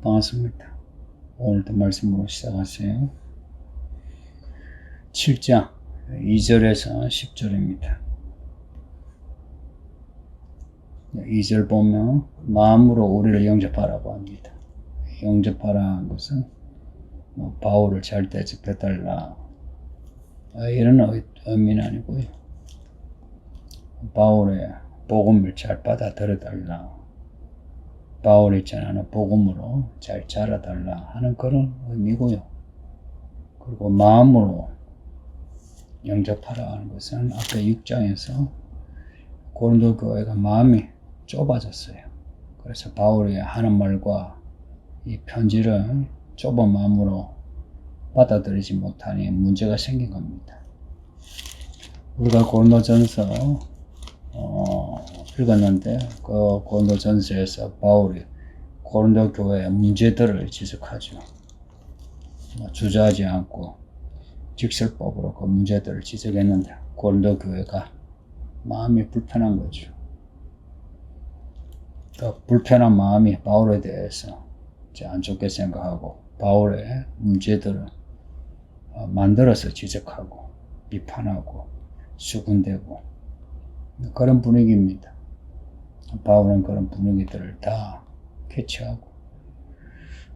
반갑습니다. 오늘도 말씀으로 시작하세요. 7장 2절에서 10절입니다. 2절 보면 마음으로 우리를 영접하라고 합니다. 영접하라는 것은 바울을 잘 대접해달라 이런 의미는 아니고요. 바울의 복음을 잘 받아들여달라, 바울이 전하는 복음으로 잘 자라달라 하는 그런 의미고요. 그리고 마음으로 영접하라 하는 것은 앞에 6장에서 고린도 교회가 마음이 좁아졌어요. 그래서 바울이 하는 말과 이 편지를 좁은 마음으로 받아들이지 못하니 문제가 생긴 겁니다. 우리가 고린도전서 읽었는데 그 고린도전서에서 바울이 고린도 교회의 문제들을 지적하죠. 주저하지 않고 직설법으로 그 문제들을 지적했는데 고린도 교회가 마음이 불편한 거죠. 그 불편한 마음이 바울에 대해서 안 좋게 생각하고 바울의 문제들을 만들어서 지적하고 비판하고 수군대고 그런 분위기입니다. 바울은 그런 분위기들을 다 캐치하고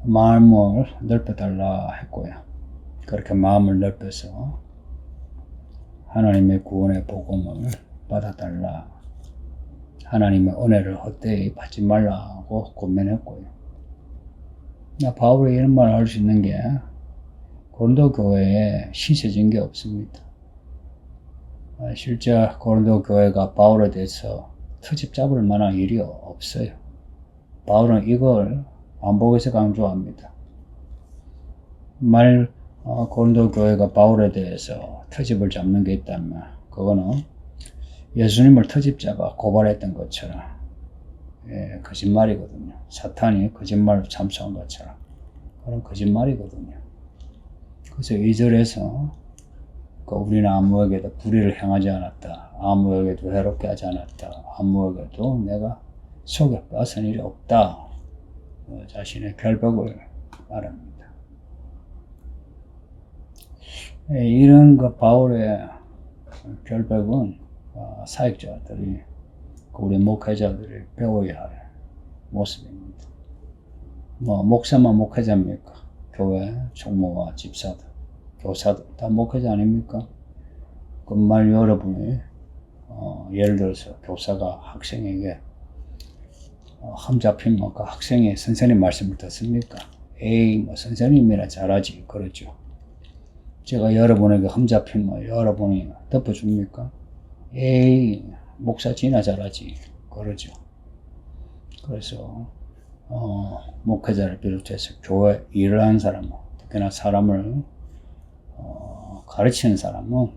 마음을 넓혀달라 했고요. 그렇게 마음을 넓혀서 하나님의 구원의 복음을 받아달라, 하나님의 은혜를 헛되이 받지 말라고 권면했고요. 바울이 이런 말을 할 수 있는 게 고린도 교회에 신세진 게 없습니다. 실제 고린도 교회가 바울에 대해서 트집 잡을 만한 일이 없어요. 바울은 이걸 반복해서 강조합니다. 고린도 교회가 바울에 대해서 트집을 잡는 게 있다면 그거는 예수님을 트집 잡아 고발했던 것처럼 거짓말이거든요. 사탄이 거짓말로 참소한 것처럼 그런 거짓말이거든요. 그래서 2절에서 우리는 아무에게도 불의를 행하지 않았다, 아무에게도 해롭게 하지 않았다, 아무에게도 내가 속여 빼앗은 일이 없다, 자신의 결백을 말합니다. 이런 바울의 결백은 사역자들이, 우리 목회자들이 배워야 할 모습입니다. 목사만 목회자입니까? 교회 총무와 집사들, 교사들 다 목회자 아닙니까? 정말 여러분이 예를 들어서 교사가 학생에게 흠잡히면 그 학생이 선생님 말씀을 듣습니까? 에이 선생님이라 잘하지 그러죠. 제가 여러분에게 흠잡히면 여러분이 덮어줍니까? 에이 목사 지나 잘하지 그러죠. 그래서 목회자를 비롯해서 교회 일을 하는 사람은, 특히나 사람을 가르치는 사람은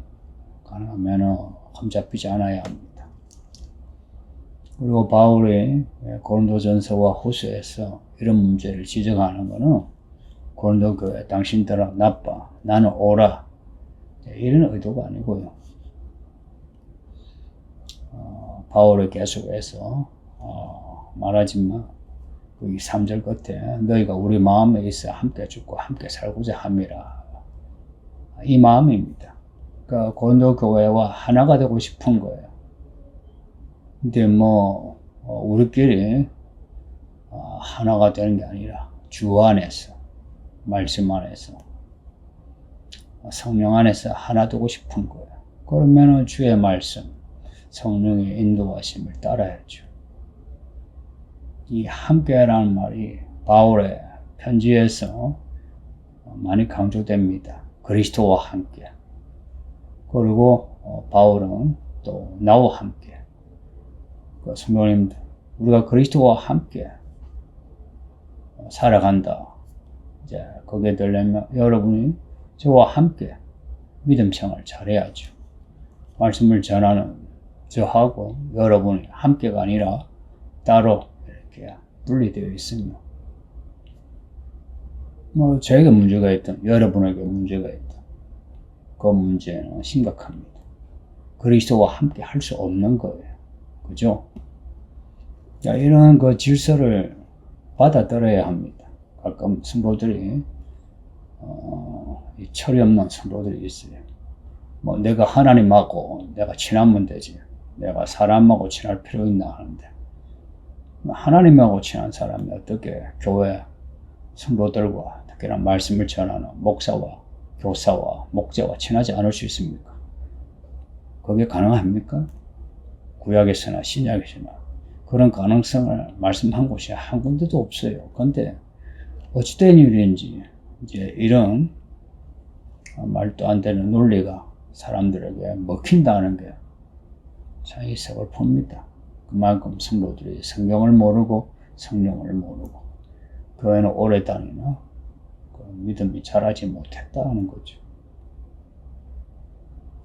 가능하면 흠잡히지 않아야 합니다. 그리고 바울이 고린도전서와 후서에서 이런 문제를 지적하는 것은 고린도 교회 당신들은 나빠, 나는 옳아 이런 의도가 아니고요. 바울이 계속해서 말하지만 그 3절 끝에 너희가 우리 마음에 있어 함께 죽고 함께 살고자 함이라, 이 마음입니다. 그러니까 고린도 교회와 하나가 되고 싶은 거예요. 근데 우리끼리 하나가 되는 게 아니라 주 안에서, 말씀 안에서, 성령 안에서 하나 되고 싶은 거예요. 그러면 주의 말씀, 성령의 인도하심을 따라야죠. 이 함께라는 말이 바울의 편지에서 많이 강조됩니다. 그리스도와 함께. 그리고 바울은 또 나와 함께. 성도님들, 우리가 그리스도와 함께 살아간다. 이제 거기에 되려면 여러분이 저와 함께 믿음 생활 잘해야죠. 말씀을 전하는 저하고 여러분이 함께가 아니라 따로 이렇게 분리되어 있으면 저에게 문제가 있든 여러분에게 문제가 있든 그 문제는 심각합니다. 그리스도와 함께 할 수 없는 거예요. 그죠? 이런 질서를 받아들여야 합니다. 가끔 성도들이 이 철이 없는 성도들이 있어요. 뭐 내가 하나님하고 내가 친하면 되지, 내가 사람하고 친할 필요 있나 하는데, 하나님하고 친한 사람이 어떻게 교회 성도들과 특히나 말씀을 전하는 목사와 교사와 목자와 친하지 않을 수 있습니까? 그게 가능합니까? 구약에서나 신약에서나 그런 가능성을 말씀한 곳이 한 군데도 없어요. 근데 어찌된 일인지 이제 이런 말도 안 되는 논리가 사람들에게 먹힌다는 게 참 서글픕니다. 그만큼 성도들이 성경을 모르고 성령을 모르고 교회는 오래 다니나 그 믿음이 자라지 못했다는 거죠.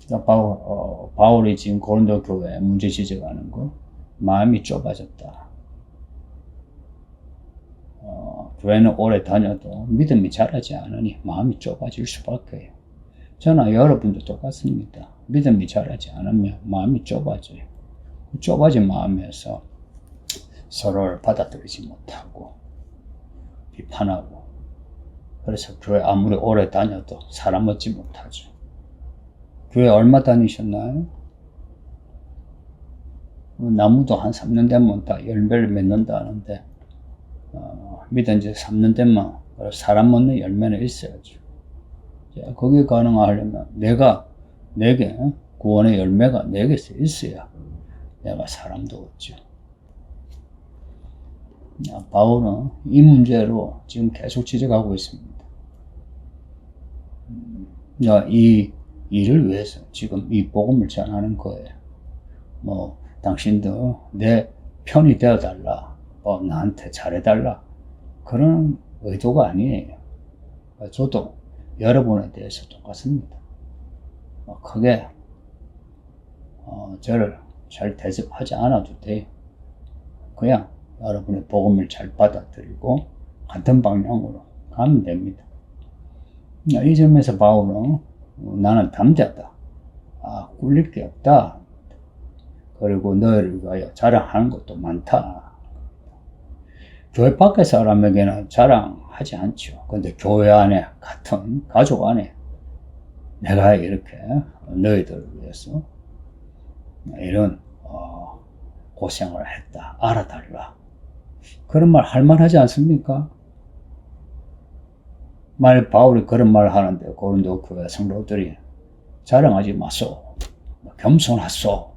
그러니까 바울이 지금 고린도 교회에 문제 지적하는 거, 마음이 좁아졌다. 교회는 오래 다녀도 믿음이 자라지 않으니 마음이 좁아질 수밖에 해요. 저나 여러분도 똑같습니다. 믿음이 자라지 않으면 마음이 좁아져요. 좁아진 마음에서 서로를 받아들이지 못하고 비판하고, 그래서 교회 아무리 오래 다녀도 사람 얻지 못하죠. 교회 얼마 다니셨나요? 나무도 한 3년 되면 다 열매를 맺는다는데 믿은 지 3년 되면 사람 얻는 열매는 있어야죠. 그게 가능하려면 내게 구원의 열매가 내게서 있어야 내가 사람도 얻죠. 바울은 이 문제로 지금 계속 지적하고 있습니다. 이 일을 위해서 지금 이 복음을 전하는 거예요. 뭐 당신도 내 편이 되어달라, 나한테 잘해달라, 그런 의도가 아니에요. 저도 여러분에 대해서 똑같습니다. 크게 저를 잘 대접하지 않아도 돼요. 그냥 여러분의 복음을 잘 받아들이고 같은 방향으로 가면 됩니다. 이 점에서 바울은 나는 담대하다, 꿀릴 게 없다, 그리고 너희를 위하여 자랑하는 것도 많다. 교회 밖의 사람에게는 자랑하지 않죠. 근데 교회 안에, 같은 가족 안에 내가 이렇게 너희들을 위해서 이런 고생을 했다, 알아달라, 그런 말 할만하지 않습니까? 바울이 그런 말 하는데 고린도 교회 성도들이 자랑하지 마소, 겸손하소,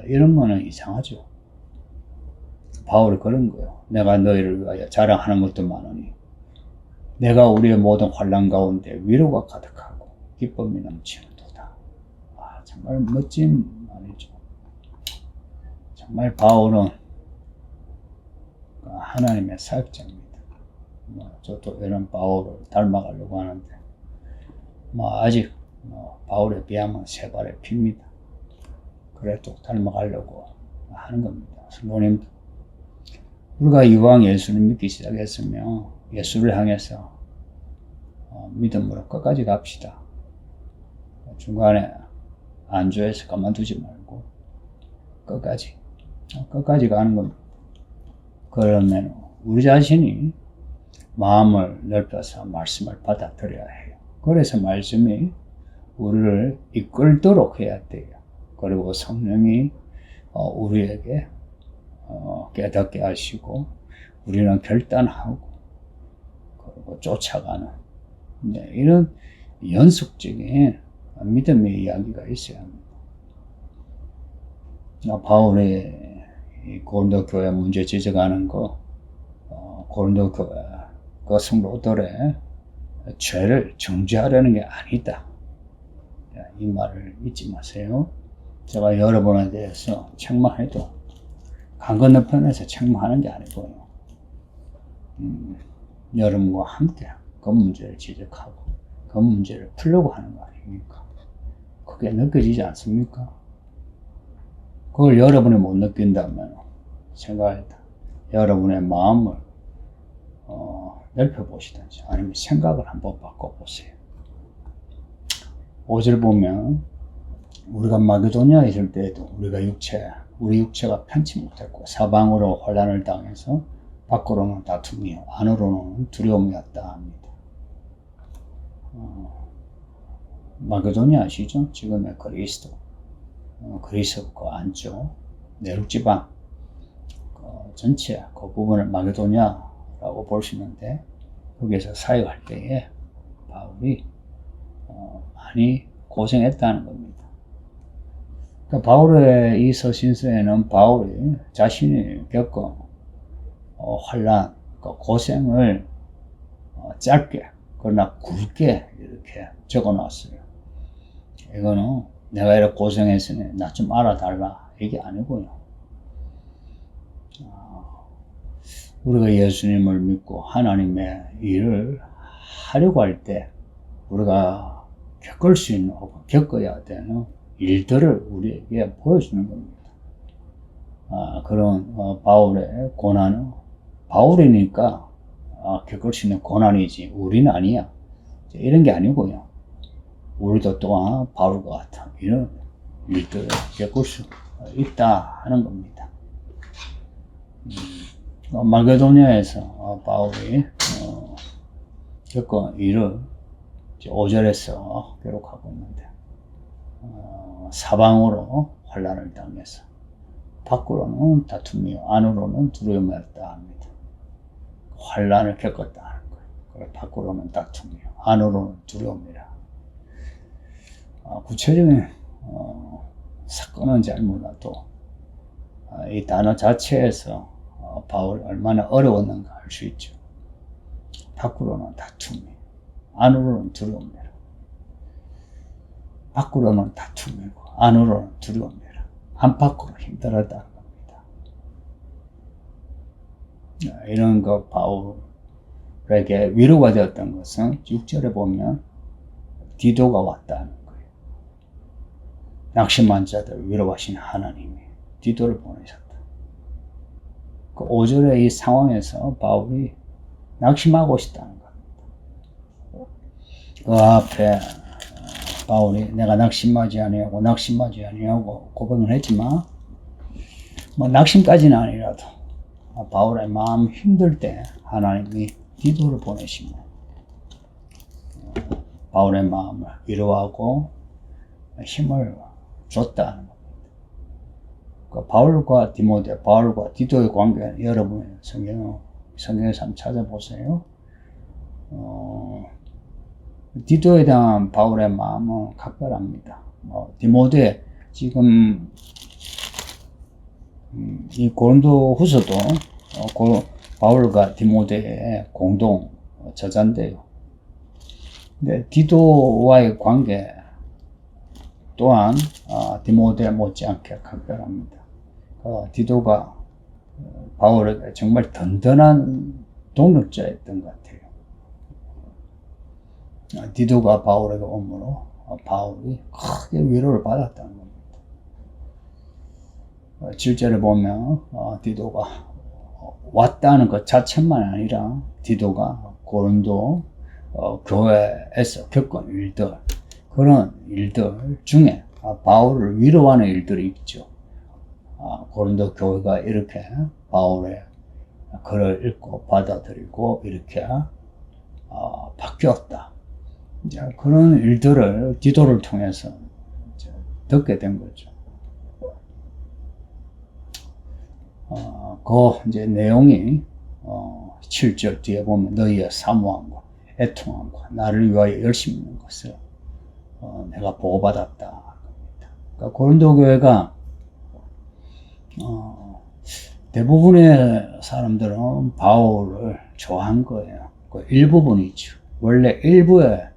이런 거는 이상하죠. 바울이 그런 거예요. 내가 너희를 위하여 자랑하는 것도 많으니 내가 우리의 모든 환난 가운데 위로가 가득하고 기쁨이 넘치는도다. 정말 멋진 말이죠. 정말 바울은 하나님의 사역자입니다. 저도 이런 바울을 닮아가려고 하는데 아직 바울에 비하면 세 발의 피입니다. 그래도 닮아가려고 하는 겁니다. 성도님도 우리가 이왕 예수를 믿기 시작했으면 예수를 향해서 믿음으로 끝까지 갑시다. 중간에 안주해서 가만두지 말고 끝까지 가는 겁니다. 그러면 우리 자신이 마음을 넓혀서 말씀을 받아들여야 해요. 그래서 말씀이 우리를 이끌도록 해야 돼요. 그리고 성령이 우리에게 깨닫게 하시고 우리는 결단하고 그리고 쫓아가는 이런 연속적인 믿음의 이야기가 있어야 합니다. 바울이 고린도 교회 문제 지적하는 거, 고린도 교회 그 성도들의 죄를 정죄하려는 게 아니다, 이 말을 잊지 마세요. 제가 여러분에 대해서 책망해도 강 건너편에서 책망하는 게 아니고요, 여러분과 함께 그 문제를 지적하고 그 문제를 풀려고 하는 거 아닙니까? 그게 느껴지지 않습니까? 그걸 여러분이 못 느낀다면 생각해다 여러분의 마음을 넓혀보시든지 아니면 생각을 한번 바꿔보세요. 5절 보면 우리가 마게도니아에 있을 때에도 우리 육체가 편치 못했고 사방으로 혼란을 당해서 밖으로는 다툼이요 안으로는 두려움이었다 합니다. 마게도냐 아시죠? 지금의 그리스 그 안쪽 내륙지방 전체 그 부분을 마게도냐라고 볼 수 있는데, 거기에서 사역할 때에 바울이 많이 고생했다는 겁니다. 그러니까 바울의 이 서신서에는 바울이 자신이 겪은 환난, 고생을 짧게 그러나 굵게 이렇게 적어 놨어요. 이거는 내가 이렇게 고생했으니 나 좀 알아달라 이게 아니고요. 우리가 예수님을 믿고 하나님의 일을 하려고 할 때 우리가 겪을 수 있는 혹은 겪어야 되는 일들을 우리에게 보여주는 겁니다. 그런 바울의 고난은 바울이니까 겪을 수 있는 고난이지 우리는 아니야, 이런 게 아니고요. 우리도 또한 바울과 같은 이런 일들을 겪을 수 있다 하는 겁니다. 마게도냐에서 바울이 겪은 일을 5절에서 기록하고 있는데, 사방으로 환난을 당해서 밖으로는 다툼이요 안으로는 두려움이었다 합니다. 환난을 겪었다 하는 거예요. 밖으로는 다툼이요 안으로는 두려움이라. 구체적인 사건은 잘 몰라도 이 단어 자체에서 바울이 얼마나 어려웠는가 알 수 있죠. 밖으로는 다툼이, 안으로는 두려움이라. 밖으로는 다툼이고 안으로는 두려움이라. 안팎으로 힘들었다는 겁니다. 이런 바울에게 위로가 되었던 것은 6절에 보면 디도가 왔다는 거예요. 낙심한 자들 위로하신 하나님이 디도를 보내셨다. 그 5절의 이 상황에서 바울이 낙심하고 있다는 겁니다. 그 앞에 바울이 내가 낙심하지 아니하고 고백을 했지만, 낙심까지는 아니라도 바울의 마음 힘들 때 하나님이 디도를 보내시면 바울의 마음을 위로하고 힘을 줬다는 겁니다. 바울과 디모데, 바울과 디도의 관계는 여러분이 성경에서 한번 찾아보세요. 디도에 대한 바울의 마음은 각별합니다. 디모데, 지금 이 고린도 후서도 바울과 디모데의 공동 저자인데요. 근데 디도와의 관계 또한 디모데 못지않게 각별합니다. 디도가 바울에게 정말 든든한 동력자였던 것 같아요. 디도가 바울에게 오므로 바울이 크게 위로를 받았다는 겁니다. 7절에 보면 디도가 왔다는 것 자체만 아니라 디도가 고린도 교회에서 겪은 일들, 그런 일들 중에 바울을 위로하는 일들이 있죠. 고린도 교회가 이렇게 바울의 글을 읽고 받아들이고 이렇게 바뀌었다. 그런 일들을 디도를 통해서 듣게 된 거죠. 그 내용이 7절 뒤에 보면 너희의 사모함과 애통함과 나를 위하여 열심히 있는 것을 내가 보호받았다. 그러니까 고린도 교회가 대부분의 사람들은 바울을 좋아한 거예요. 그 일부분이죠. 원래 일부의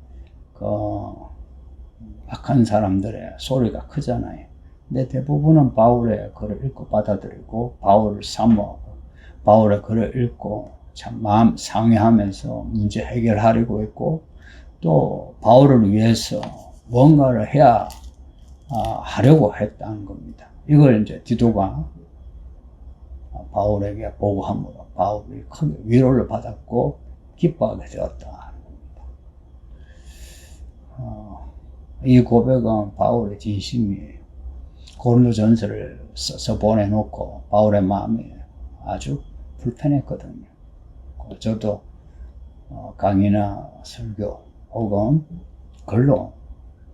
악한 사람들의 소리가 크잖아요. 근데 대부분은 바울의 글을 읽고 받아들이고 바울을 사모하고 바울의 글을 읽고 참 마음 상해하면서 문제 해결하려고 했고, 또 바울을 위해서 뭔가를 해야 하려고 했다는 겁니다. 이걸 이제 디도가 바울에게 보고함으로 바울이 크게 위로를 받았고 기뻐하게 되었다. 이 고백은 바울의 진심이에요. 고린도 전서를 써서 보내놓고 바울의 마음이 아주 불편했거든요. 저도 강의나 설교 혹은 글로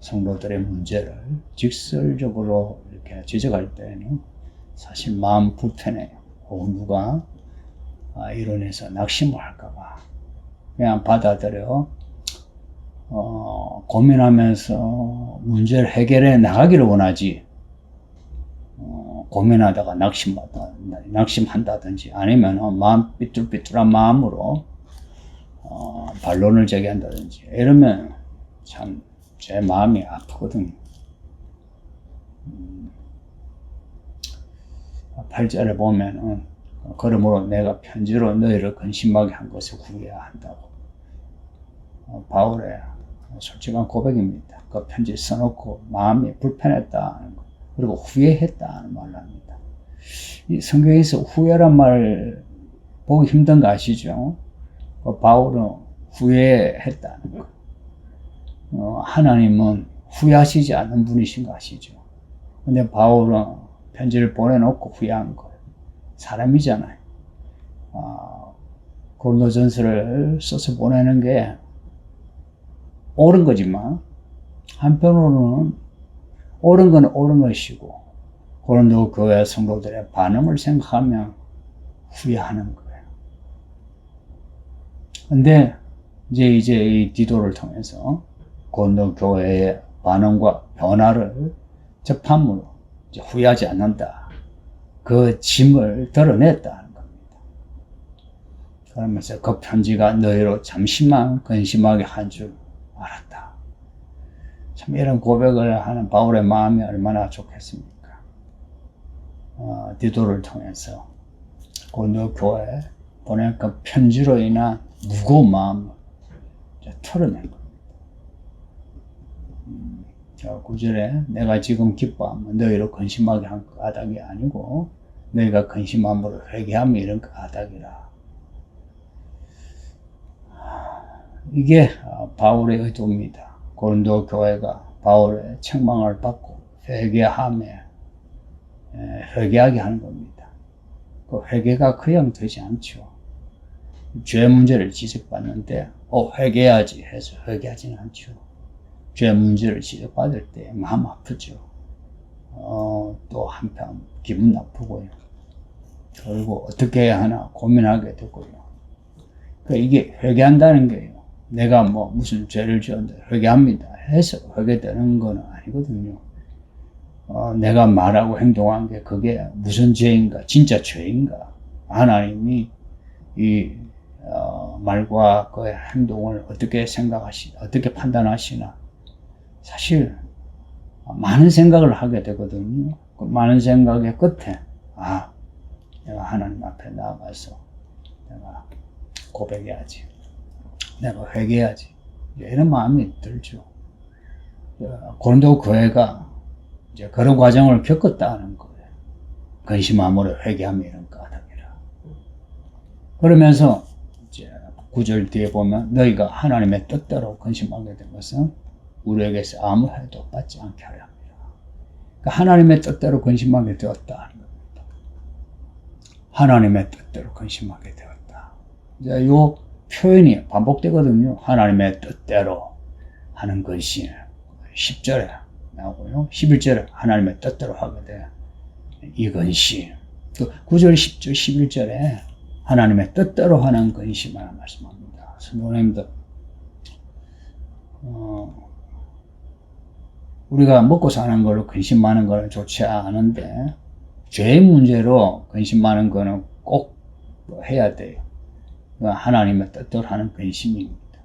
성도들의 문제를 직설적으로 이렇게 지적할 때는 사실 마음 불편해요. 혹은 누가 이로 인해서 낙심을 할까봐 그냥 받아들여 고민하면서 문제를 해결해 나가기를 원하지, 고민하다가 낙심한다든지 아니면 마음 삐뚤삐뚤한 마음으로 반론을 제기한다든지 이러면 참 제 마음이 아프거든요. 8절에 보면은 그러므로 내가 편지로 너희를 근심하게 한 것을 후회해야 한다고. 바울의 솔직한 고백입니다. 그 편지 써놓고 마음이 불편했다는 거, 그리고 후회했다는 말을 합니다. 이 성경에서 후회란 말 보기 힘든 거 아시죠? 바울은 후회했다는 거. 하나님은 후회하시지 않는 분이신 거 아시죠? 근데 바울은 편지를 보내놓고 후회한 거예요. 사람이잖아요. 고린도전서를 써서 보내는 게 옳은 거지만 한편으로는 옳은 건 옳은 것이고 고린도 교회 성도들의 반응을 생각하면 후회하는 거예요. 근데 이제 이 디도를 통해서 고린도 교회의 반응과 변화를 접함으로 이제 후회하지 않는다. 그 짐을 덜어냈다는 겁니다. 그러면서 그 편지가 너희로 잠시만 근심하게 한 줄 알았다. 참 이런 고백을 하는 바울의 마음이 얼마나 좋겠습니까? 디도를 통해서 고린도 교회에 보낸 그 편지로 인한 무거운 마음을 털어낸 겁니다. 9절에 내가 지금 기뻐하면 너희로 근심하게 한 까닭이 아니고 너희가 근심함으로 회개하면 이런 까닭이라. 이게 바울의 의도입니다. 고린도 교회가 바울의 책망을 받고 회개하게 하는 겁니다. 그 회개가 그냥 되지 않죠. 죄 문제를 지적받는데 회개해야지 해서 회개하지는 않죠. 죄 문제를 지적받을 때 마음 아프죠. 또 한편 기분 나쁘고요. 그리고 어떻게 해야 하나 고민하게 되고요. 그러니까 이게 회개한다는 게요, 내가 뭐 무슨 죄를 지었는데 회개합니다 해서 회개되는 건 아니거든요. 내가 말하고 행동한 게 그게 무슨 죄인가, 진짜 죄인가, 하나님이 이 말과 그 행동을 어떻게 어떻게 판단하시나, 사실 많은 생각을 하게 되거든요. 그 많은 생각의 끝에 내가 하나님 앞에 나아가서 내가 고백해야지, 내가 회개해야지, 이런 마음이 들죠. 고린도 교회가 이제 그런 과정을 겪었다는 거예요. 근심함으로 회개하면 이런 까닭이라. 그러면서 이제 9절 뒤에 보면 너희가 하나님의 뜻대로 근심하게 된 것은 우리에게서 아무 해도 받지 않게 하려 합니다. 그러니까 하나님의 뜻대로 근심하게 되었다는 겁니다. 하나님의 뜻대로 근심하게 되었다. 이제 이 표현이 반복되거든요. 하나님의 뜻대로 하는 근심. 10절에 나오고요. 11절에 하나님의 뜻대로 하게 돼. 이 근심. 9절, 10절, 11절에 하나님의 뜻대로 하는 근심을 말씀합니다. 성도님들, 우리가 먹고 사는 걸로 근심 많은 거는 좋지 않은데 죄의 문제로 근심 많은 거는 꼭 해야 돼요. 하나님의 뜻대로 하는 근심입니다.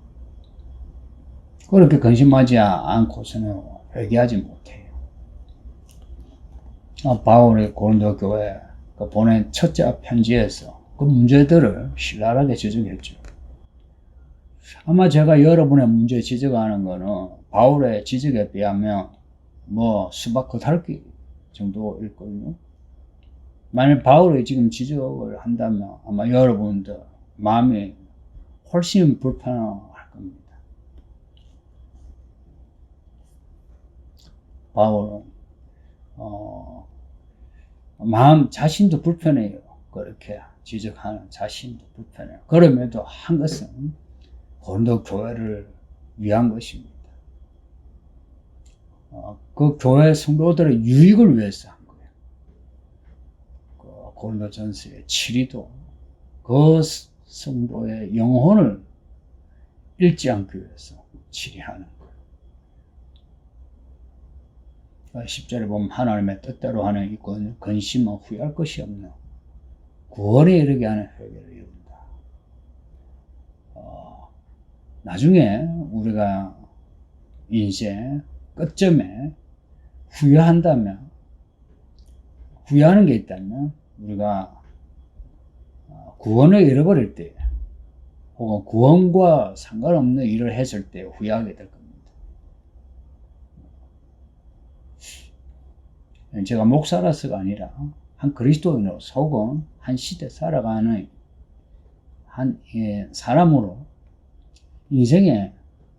그렇게 근심하지 않고서는 회개하지 못해요. 바울이 고린도 교회에 보낸 첫째 편지에서 그 문제들을 신랄하게 지적했죠. 아마 제가 여러분의 문제 지적하는 거는 바울의 지적에 비하면 수박 겉핥기 정도일걸요. 만약 바울이 지금 지적을 한다면 아마 여러분들 마음이 훨씬 불편할 겁니다. 바울은 마음 자신도 불편해요. 그렇게 지적하는 자신도 불편해요. 그럼에도 한 것은 고린도 교회를 위한 것입니다. 그 교회 성도들의 유익을 위해서 한 거예요. 그 고린도전서의 7위도 그 성도의 영혼을 잃지 않기 위해서 치리하는 거예요. 10절에 보면 하나님의 뜻대로 하는 이 근심은 후회할 것이 없는 구원에 이르게 하는 회개를 이룬다. 나중에 우리가 인생 끝점에 후회하는 게 있다면 우리가 구원을 잃어버릴 때 혹은 구원과 상관없는 일을 했을 때 후회하게 될 겁니다. 제가 목사라서가 아니라 한 그리스도인으로서 혹은 한 시대 살아가는 한 사람으로 인생의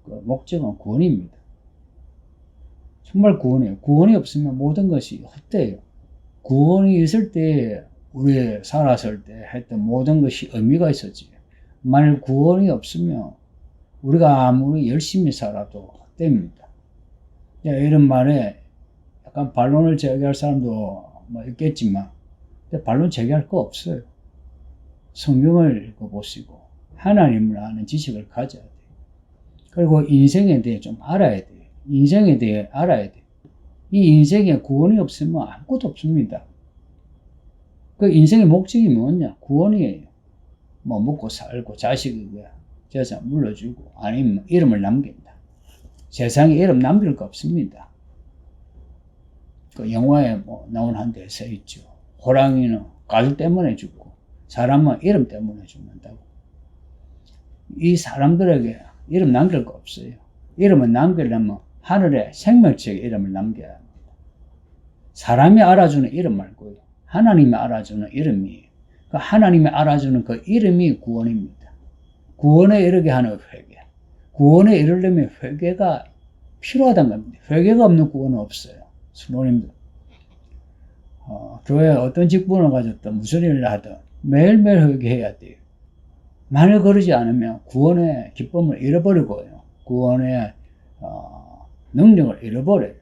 목적은 구원입니다. 정말 구원이에요. 구원이 없으면 모든 것이 헛되어요. 구원이 있을 때 우리 살았을 때 했던 모든 것이 의미가 있었지. 만일 구원이 없으면 우리가 아무리 열심히 살아도 헛됩니다. 이런 말에 약간 반론을 제기할 사람도 있겠지만 반론 제기할 거 없어요. 성경을 읽어보시고 하나님을 아는 지식을 가져야 돼요. 그리고 인생에 대해 좀 알아야 돼요. 인생에 대해 알아야 돼요. 이 인생에 구원이 없으면 아무것도 없습니다. 그 인생의 목적이 뭐냐? 구원이에요. 먹고 살고 자식에게 재산 물려주고 아니면 이름을 남긴다. 세상에 이름 남길 거 없습니다. 그 영화에 나온 한 대 써 있죠. 호랑이는 가죽 때문에 죽고 사람은 이름 때문에 죽는다고. 이 사람들에게 이름 남길 거 없어요. 이름을 남기려면 하늘에 생명체의 이름을 남겨야 합니다. 사람이 알아주는 이름 말고요. 하나님이 알아주는 이름이에요. 그 하나님이 알아주는 그 이름이 구원입니다. 구원에 이르게 하는 회개. 구원에 이르려면 회개가 필요하다는 겁니다. 회개가 없는 구원은 없어요. 수노님들. 교회에 어떤 직분을 가졌든 무슨 일을 하든 매일매일 회개해야 돼요. 만일 그러지 않으면 구원의 기쁨을 잃어버리고요. 구원의 능력을 잃어버려요.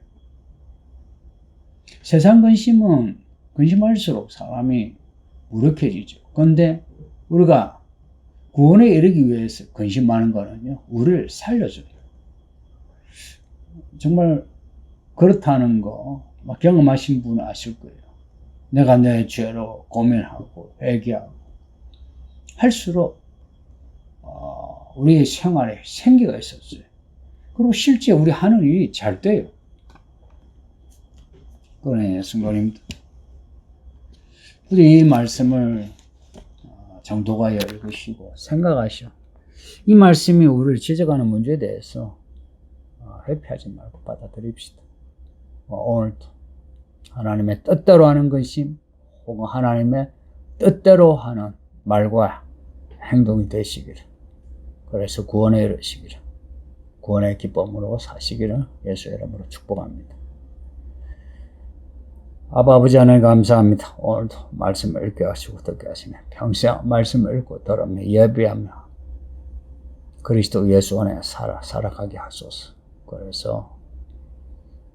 세상 근심은 근심할수록 사람이 무력해지죠. 그런데 우리가 구원에 이르기 위해서 근심하는 거는요, 우리를 살려줘요. 정말 그렇다는 거 경험하신 분은 아실 거예요. 내가 내 죄로 고민하고 회개하고 할수록 우리의 생활에 생기가 있었어요. 그리고 실제 우리 하는 일이 잘 돼요. 그러네, 성도님들. 우리 이 말씀을 정도가 읽으시고 생각하시오. 이 말씀이 우리를 지적하는 문제에 대해서 회피하지 말고 받아들입시다. 오늘도 하나님의 뜻대로 하는 근심 혹은 하나님의 뜻대로 하는 말과 행동이 되시기를, 그래서 구원에 이르시기를, 구원의 기쁨으로 사시기를 예수의 이름으로 축복합니다. 아버지 하나님 감사합니다. 오늘도 말씀을 읽게 하시고 듣게 하시며 평생 말씀을 읽고 들으며 예비하며 그리스도 예수 안에 살아가게 하소서. 그래서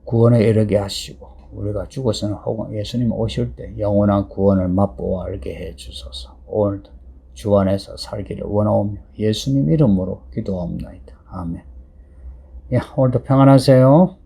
구원에 이르게 하시고 우리가 죽어서는 혹은 예수님 오실 때 영원한 구원을 맛보아 알게 해 주소서. 오늘도 주 안에서 살기를 원하오며 예수님 이름으로 기도하옵나이다. 아멘. 오늘도 평안하세요.